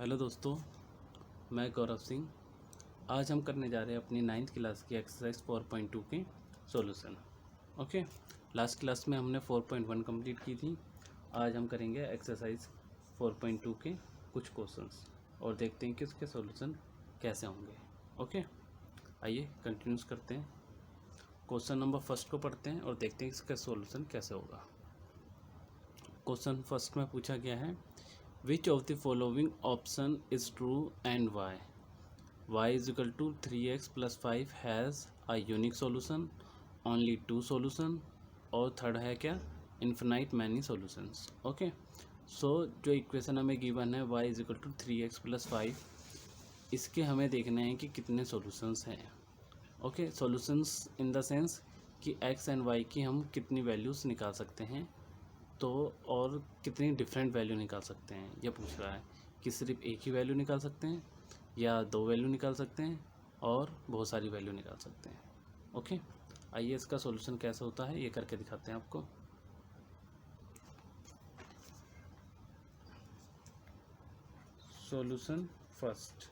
Hello दोस्तों, मैं गौरव सिंह। आज हम करने जा रहे हैं अपनी 9th क्लास की एक्सरसाइज 4.2 के सॉल्यूशन। ओके, लास्ट क्लास में हमने 4.1 कंप्लीट की थी। आज हम करेंगे एक्सरसाइज 4.2 के कुछ क्वेश्चंस और देखते हैं कि उसके सॉल्यूशन कैसे होंगे। ओके, आइए कंटिन्यूस करते हैं। क्वेश्चन नंबर फर्स्ट को पढ़ते हैं और देखते हैं इसका सॉल्यूशन कैसे होगा। क्वेश्चन फर्स्ट में पूछा गया है, Which of the following option is true and why? Y is equal to 3x plus 5 has a unique solution, only two solution, और थर्ड है क्या, infinite many solutions. ओके, सो जो इक्वेशन हमें गिवन है y is equal to 3x plus 5, इसके हमें देखना है कि कितने सॉल्यूशंस हैं। Okay, solutions in the sense कि x एंड y की हम कितनी वैल्यूज़ निकाल सकते हैं, तो और कितनी डिफरेंट वैल्यू निकाल सकते हैं यह पूछ रहा है कि सिर्फ एक ही वैल्यू निकाल सकते हैं या दो वैल्यू निकाल सकते हैं और बहुत सारी वैल्यू निकाल सकते हैं। ओके, आइए इसका सॉल्यूशन कैसे होता है ये करके दिखाते हैं आपको। सॉल्यूशन फर्स्ट,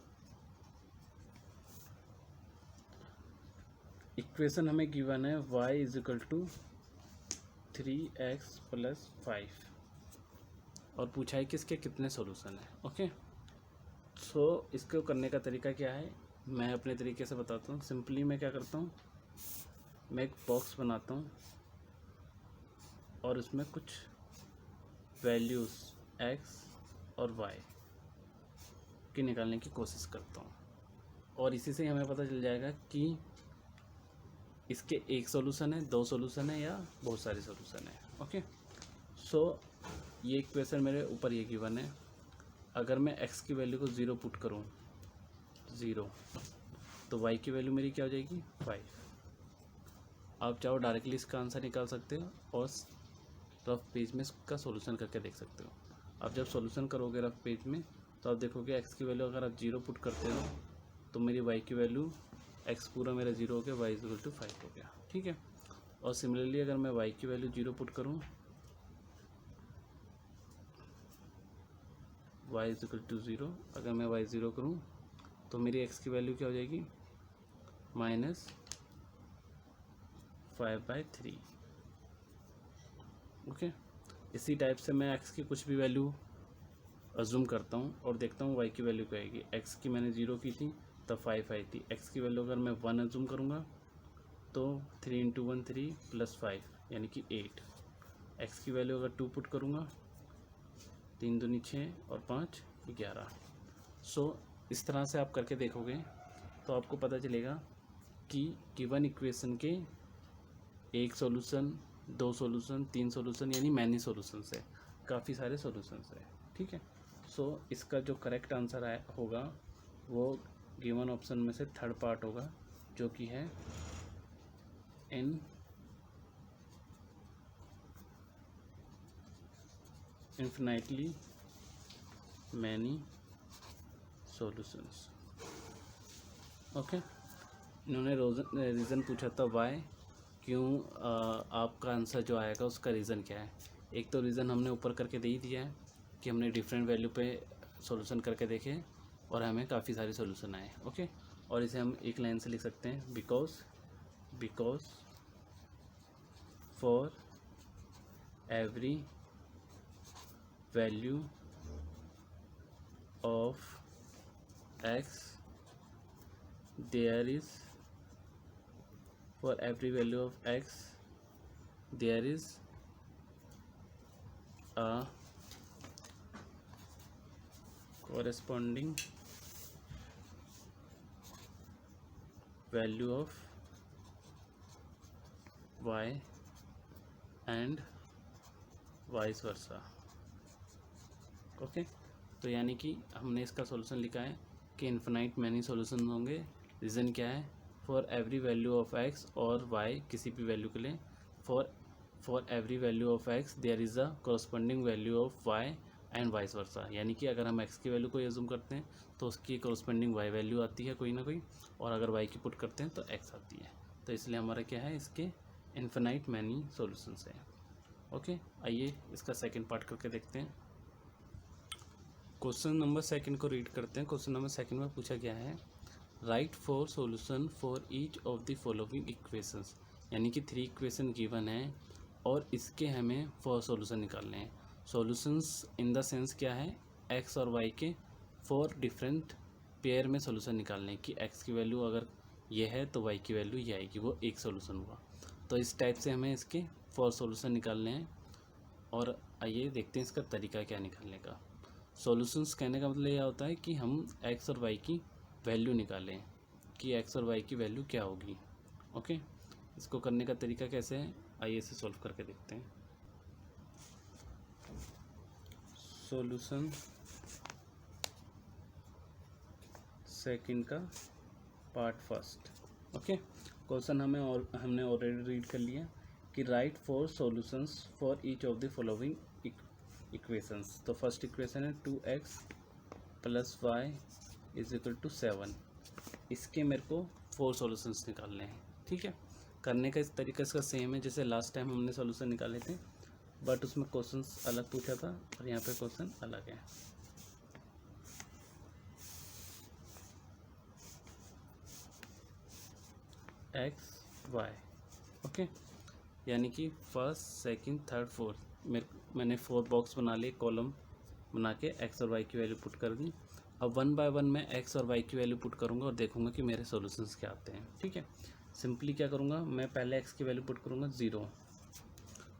इक्वेशन हमें गिवन है y is equal to 3x plus 5 और पूछा है कि इसके कितने सॉल्यूशन हैं। ओके, सो इसको करने का तरीका क्या है, मैं अपने तरीके से बताता हूँ। सिंपली मैं क्या करता हूँ, मैं एक बॉक्स बनाता हूँ और उसमें कुछ वैल्यूज़ x और y की निकालने की कोशिश करता हूँ और इसी से हमें पता चल जाएगा कि इसके एक सॉल्यूशन है, दो सॉल्यूशन है या बहुत सारे सॉल्यूशन है। ओके, सो ये इक्वेशन मेरे ऊपर ये गिवन है। अगर मैं x की वैल्यू को 0 पुट करूँ, 0, तो y की वैल्यू मेरी क्या हो जाएगी, 5। आप चाहो डायरेक्टली इसका आंसर निकाल सकते हो और रफ पेज में इसका सॉल्यूशन करके देख सकते हो। आप जब सॉल्यूशन करोगे रफ पेज में तो आप देखोगे x की वैल्यू अगर आप 0 पुट करते हो तो मेरी y की वैल्यू, x पूरा मेरा 0 हो गया, y इज इक्वल टू 5 हो गया। ठीक है, और सिमिलरली अगर मैं y की वैल्यू 0 पुट करूँ, y इज इक्वल टू 0, अगर मैं y 0 करूँ तो मेरी x की वैल्यू क्या हो जाएगी, -5/3। ओके, इसी टाइप से मैं x की कुछ भी वैल्यू अज्यूम करता हूँ और देखता हूँ y की वैल्यू क्या आएगी। x की मैंने 0 की थी तब 5 आई थी। x की वैल्यू अगर मैं 1 अज्यूम करूँगा तो 3 × 1 3 + 5 यानी कि 8। x की वैल्यू अगर 2 पुट करूँगा, 3 दूनी 6 और 5 11। सो इस तरह से आप करके देखोगे तो आपको पता चलेगा कि गिवन इक्वेशन के एक सॉल्यूशन, दो सॉल्यूशन, तीन सॉल्यूशन यानी मैनी सॉल्यूशंस है, काफ़ी सारे सॉल्यूशंस है। ठीक है, सो इसका जो करेक्ट आंसर होगा वो गिवन ऑप्शन में से थर्ड पार्ट होगा, जो कि है इन्फिनाइटली मैनी सॉल्यूशंस। ओके, इन्होंने रीज़न पूछा था वाई, क्यों आपका आंसर जो आएगा उसका रीज़न क्या है। एक तो रीज़न हमने ऊपर करके दे ही दिया है कि हमने डिफरेंट वैल्यू पे सॉल्यूशन करके देखे और हमें काफ़ी सारे सॉल्यूशन आए। ओके, और इसे हम एक लाइन से लिख सकते हैं, because for every value of x there is, for every value of x there is a corresponding value of y and vice versa. Okay, तो यानी कि हमने इसका सॉल्यूशन लिखा है कि इन्फिनाइट मैनी सॉल्यूशन होंगे। रीज़न क्या है, for every value of x और y, किसी भी वैल्यू के लिए, for every value of x there is a corresponding value of y and vice versa. यानी कि अगर हम x की वैल्यू को एज्यूम करते हैं तो उसकी कॉरस्पॉन्डिंग y वैल्यू आती है कोई ना कोई, और अगर y की पुट करते हैं तो x आती है। तो इसलिए हमारा क्या है, इसके इन्फिनाइट मैनी सॉल्यूशंस हैं। ओके, आइए इसका सेकंड पार्ट करके देखते हैं। क्वेश्चन नंबर सेकंड को रीड करते हैं। क्वेश्चन नंबर सेकंड में पूछा गया है right 4 solution for each of the following equations, यानी कि 3 इक्वेशन गिवन है और इसके हमें 4 सॉल्यूशन निकालने हैं। सॉल्यूशंस इन द सेंस क्या है, एक्स और वाई के 4 डिफरेंट पेयर में सॉल्यूशन निकालने हैं कि एक्स की वैल्यू अगर ये है तो वाई की वैल्यू ये आएगी, वो एक सॉल्यूशन हुआ। तो इस टाइप से हमें इसके 4 सॉल्यूशन निकालने हैं और आइए देखते हैं इसका तरीका क्या निकालने का। सॉल्यूशंस कहने का मतलब यह होता है कि हम एक्स और वाई की वैल्यू निकालें कि एक्स और वाई की वैल्यू क्या होगी। ओके, इसको करने का तरीका कैसे है, आइए इसे सॉल्व करके देखते हैं। सॉल्यूशन सेकंड का पार्ट फर्स्ट। ओके, क्वेश्चन हमने ऑलरेडी रीड कर लिया कि right 4 solutions for each of the following equations. तो फर्स्ट इक्वेशन है 2x + y = 7। इसके मेरे को 4 सॉल्यूशंस निकालने हैं। ठीक है, करने का इस तरीका इसका सेम है जैसे लास्ट टाइम हमने सॉल्यूशन निकाले थे, बट उसमें क्वेश्चंस अलग पूछा था और यहाँ पे क्वेश्चन अलग है। एक्स वाई, ओके, यानी कि फर्स्ट सेकंड थर्ड फोर्थ मैंने 4 बॉक्स बना लिए, कॉलम बना के एक्स और वाई की वैल्यू पुट कर दी। अब 1 बाय 1 मैं एक्स और वाई की वैल्यू पुट करूँगा और देखूंगा कि मेरे सॉल्यूशंस क्या आते हैं। ठीक है, सिंपली क्या करूँगा, मैं पहले एक्स की वैल्यू पुट करूँगा 0।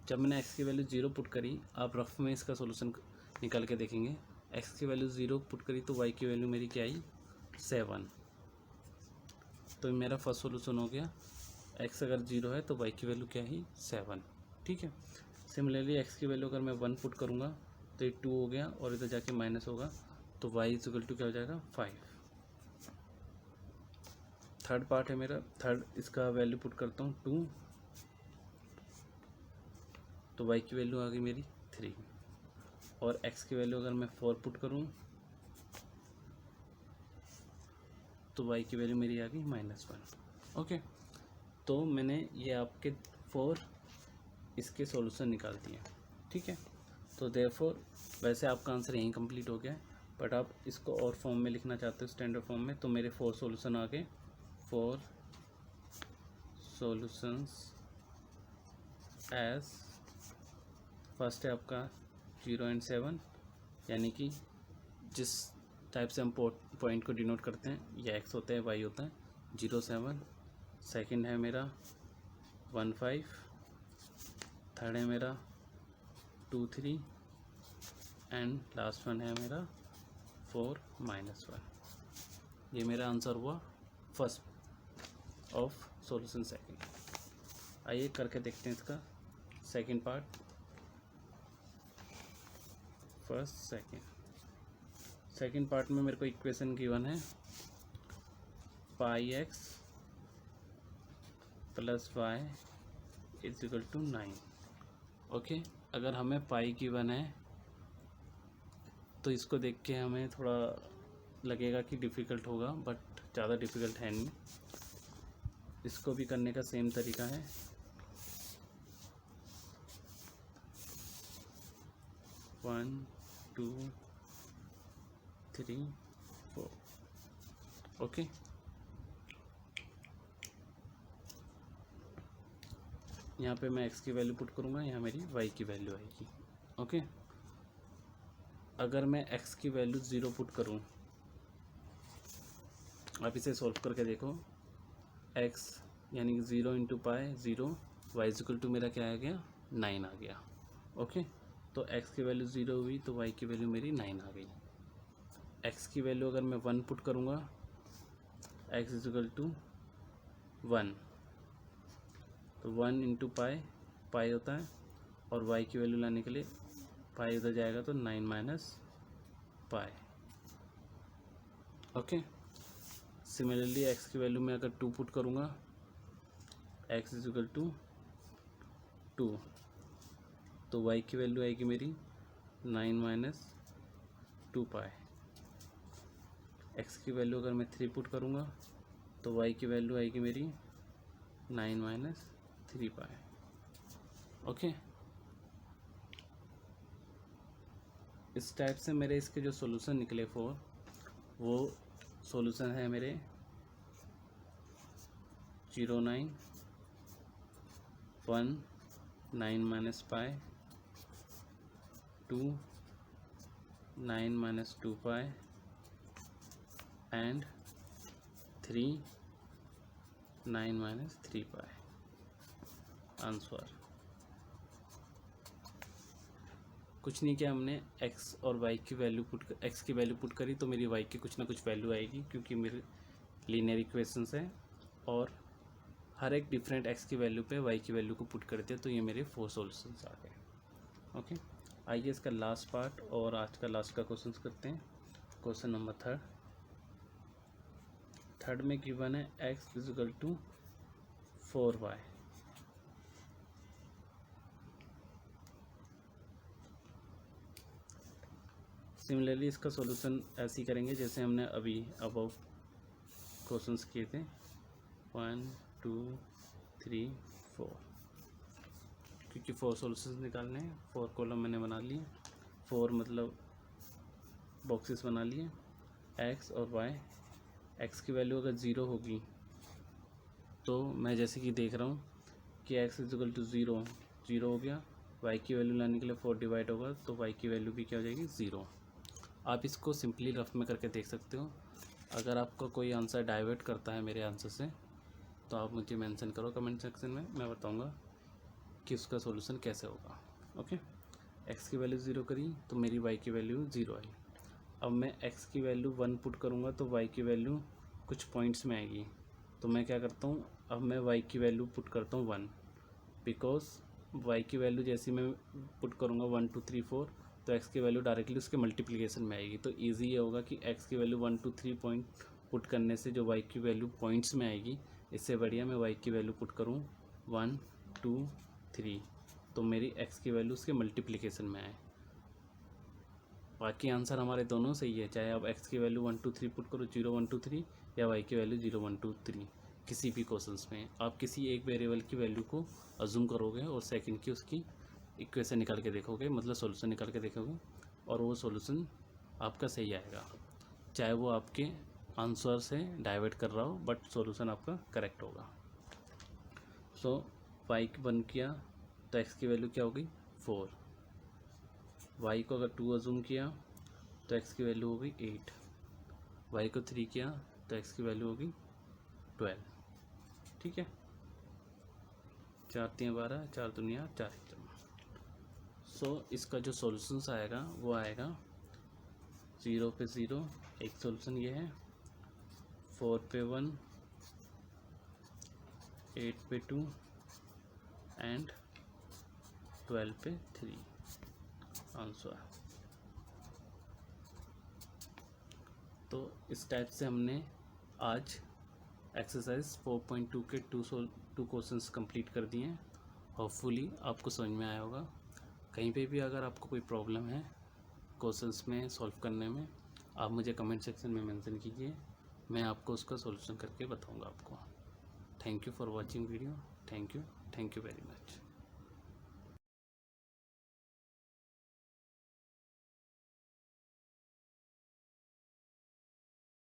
जब मैंने एक्स की वैल्यू 0 पुट करी, आप रफ में इसका सॉल्यूशन निकाल के देखेंगे। एक्स की वैल्यू 0 पुट करी तो वाई की वैल्यू मेरी क्या आई, 7। तो मेरा फर्स्ट सॉल्यूशन हो गया। एक्स अगर 0 है तो वाई की वैल्यू क्या है, 7। ठीक है, सिमिलरली एक्स की वैल्यू अगर मैं 1 पुट करूँगा तो ये 2 हो गया और इधर जाके माइनस होगा तो y = क्या हो जाएगा, 5। थर्ड पार्ट है मेरा, थर्ड इसका वैल्यू पुट करता हूँ 2, तो y की वैल्यू आ गई मेरी 3। और x की वैल्यू अगर मैं 4 पुट करूँ तो y की वैल्यू मेरी आ गई -1। ओके, तो मैंने ये आपके 4 इसके सॉल्यूशन निकाल दिए। ठीक है, तो देयरफॉर वैसे आपका आंसर यहीं कंप्लीट हो गया है, बट आप इसको और फॉर्म में लिखना चाहते हो स्टैंडर्ड फॉर्म में, तो मेरे 4 सॉल्यूशन आ गए। 4 सॉल्यूशंस एज, फर्स्ट है आपका 0 and 7, यानी कि जिस टाइप से हम पॉइंट को डिनोट करते हैं, या एक्स होता है वाई होता है, 0 7। सेकंड है मेरा 1 5, थर्ड है मेरा 2 3 एंड लास्ट वन है मेरा 4 -1। ये मेरा आंसर हुआ फर्स्ट ऑफ सॉल्यूशन सेकंड। आइए करके देखते हैं इसका second part. First second part में मेरे को इक्वेशन गिवन है πx + y = 9। ओके, अगर हमें पाई गिवन है तो इसको देख के हमें थोड़ा लगेगा कि डिफ़िकल्ट होगा, बट ज़्यादा डिफ़िकल्ट है नहीं। इसको भी करने का सेम तरीका है। One 2 3 4, okay. यहाँ पे मैं x की वैल्यू पुट करूँगा, यहाँ मेरी y की वैल्यू आएगी। ओके, अगर मैं x की वैल्यू 0 पुट करूँ, आप इसे सॉल्व करके देखो, x यानी कि 0 × π 0, y = मेरा क्या आ गया, 9 आ गया। ओके, तो x की वैल्यू 0 हुई तो y की वैल्यू मेरी 9 आ गई। x की वैल्यू अगर मैं 1 पुट करूँगा, x = 1, तो 1 × π होता है, और y की वैल्यू लाने के लिए पाई उधर जाएगा तो 9 - π। ओके, सिमिलरली x की वैल्यू में अगर 2 पुट करूँगा, x = 2, तो y की वैल्यू आएगी मेरी 9 - 2π। x की वैल्यू अगर मैं 3 पुट करूँगा तो y की वैल्यू आएगी मेरी 9 - 3π। ओके, इस टाइप से मेरे इसके जो सॉल्यूशन निकले 4, वो सॉल्यूशन है मेरे 0 9 1 9 minus pi 2 9 minus 2 pi and 3 9 minus 3 pi. Answer कुछ नहीं किया हमने, x और y की वैल्यू x की वैल्यू पुट करी तो मेरी y की कुछ ना कुछ वैल्यू आएगी, क्योंकि मेरे लीनियर इक्वेशंस है और हर एक डिफरेंट x की वैल्यू पे y की वैल्यू को पुट करते हैं। तो ये मेरे 4 सॉल्यूशंस आ गए। ओके, आइए इसका लास्ट पार्ट और आज का लास्ट का क्वेश्चन करते हैं। क्वेश्चन नंबर थर्ड में गिवन है x is equal to 4y। Similarly इसका सॉल्यूशन ऐसे ही करेंगे जैसे हमने अभी अबव क्वेश्चंस किए थे, 1 2 3 4, क्योंकि 4 सॉल्यूशंस निकालने हैं। 4 कॉलम मैंने बना लिए, 4 मतलब बॉक्सेस बना लिए। x और y, x की वैल्यू अगर 0 होगी तो मैं जैसे कि देख रहा हूँ कि x इजिकल टू 0 0 हो गया, y की वैल्यू लाने के लिए 4 डिवाइड होगा तो y की वैल्यू भी क्या हो जाएगी 0। आप इसको सिंपली रफ में करके देख सकते हो। अगर आपका कोई आंसर डाइवर्ट करता है मेरे आंसर से तो आप मुझे मेंशन करो कमेंट सेक्शन में, मैं बताऊंगा कि उसका सॉल्यूशन कैसे होगा। ओके, x की वैल्यू 0 करी तो मेरी y की वैल्यू 0 आई। अब मैं x की वैल्यू 1 पुट करूँगा तो y की वैल्यू कुछ पॉइंट्स में आएगी। तो मैं क्या करता हूँ, अब मैं y की वैल्यू पुट करता हूँ 1, बिकॉज y की वैल्यू जैसी मैं पुट करूँगा 1 2 3 4 तो x की वैल्यू डायरेक्टली उसके मल्टीप्लिकेशन में आएगी। तो इजी ये होगा कि x की वैल्यू 1 2 3 पॉइंट पुट करने से जो y की वैल्यू पॉइंट्स में आएगी, इससे बढ़िया मैं y की वैल्यू पुट करूँ 1 2 3 तो मेरी x की वैल्यू उसके मल्टीप्लिकेशन में आए। बाकी आंसर हमारे दोनों सही है, चाहे आप x की वैल्यू 1 2 3 पुट करो 0 1 2 3 या y की वैल्यू 0 1 2 3। किसी भी क्वेश्चंस में आप किसी एक वेरिएबल की वैल्यू को अज्यूम करोगे और सेकंड की उसकी इक्वेशन निकाल के देखोगे, मतलब सॉल्यूशन निकाल के देखोगे, और वो सॉल्यूशन आपका सही आएगा, चाहे वो आपके आंसर से डाइवर्ट कर रहा हो, बट सॉल्यूशन आपका करेक्ट होगा। सो y को 1 किया तो x की वैल्यू क्या होगी 4, y को अगर 2 अज्यूम किया तो x की वैल्यू होगी 8, y को 3 किया तो x की वैल्यू होगी 12। ठीक है, 4 3 12 4 दुनिया 4। सो इसका जो सॉल्यूशंस आएगा वो आएगा 0 पे 0, एक सॉल्यूशन ये है, 4 पे 1, 8 पे 2 एंड 12 पे 3 आंसर। तो इस टाइप से हमने आज एक्सरसाइज 4.2 के 2 क्वेश्चंस कंप्लीट कर दिए हैं। होपफुली आपको समझ में आया होगा। कहीं पे भी अगर आपको कोई प्रॉब्लम है क्वेश्चंस में सॉल्व करने में, आप मुझे कमेंट सेक्शन में मेंशन कीजिए, मैं आपको उसका सॉल्यूशन करके बताऊंगा आपको। Thank you for watching video. Thank you very much.